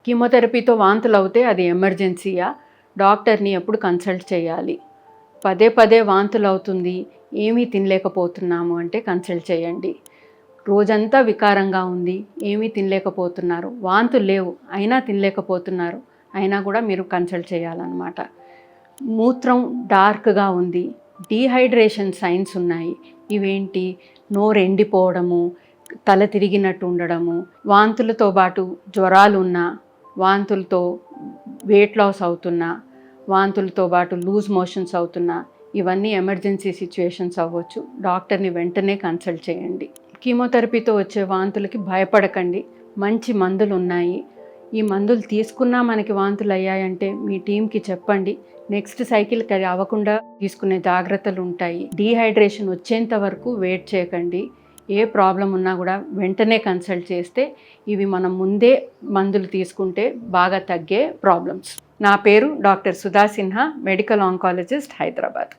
కీమోథెరపీతో వాంతులవుతే అది ఎమర్జెన్సీయా? డాక్టర్ని ఎప్పుడు కన్సల్ట్ చేయాలి? పదే పదే వాంతులవుతుంది, ఏమీ తినలేకపోతున్నాము అంటే కన్సల్ట్ చేయండి. రోజంతా వికారంగా ఉంది, ఏమీ తినలేకపోతున్నారు, వాంతులు లేవు అయినా తినలేకపోతున్నారు, అయినా కూడా మీరు కన్సల్ట్ చేయాలన్నమాట. మూత్రం డార్క్గా ఉంది, డీహైడ్రేషన్ సైన్స్ ఉన్నాయి. ఇవేంటి? నోరు ఎండిపోవడము, తల తిరిగినట్టు ఉండడము, వాంతులతో పాటు జ్వరాలు ఉన్నా, వాంతులతో వెయిట్ లాస్ అవుతున్నా, వాంతులతో పాటు లూజ్ మోషన్స్ అవుతున్నా, ఇవన్నీ ఎమర్జెన్సీ సిచ్యువేషన్స్ అవ్వచ్చు. డాక్టర్ని వెంటనే కన్సల్ట్ చేయండి. కీమోథెరపీతో వచ్చే వాంతులకి భయపడకండి, మంచి మందులు ఉన్నాయి. ఈ మందులు తీసుకున్నా మనకి వాంతులు అయ్యాయంటే మీ టీంకి చెప్పండి. నెక్స్ట్ సైకిల్కి అది అవ్వకుండా తీసుకునే జాగ్రత్తలు ఉంటాయి. డీహైడ్రేషన్ వచ్చేంత వరకు వెయిట్ చేయకండి. ఏ ప్రాబ్లం ఉన్నా కూడా వెంటనే కన్సల్ట్ చేస్తే ఇవి మనం ముందే మందులు తీసుకుంటే బాగా తగ్గే ప్రాబ్లమ్స్. నా పేరు doctor Sudha Sinha, medical oncologist, Hyderabad.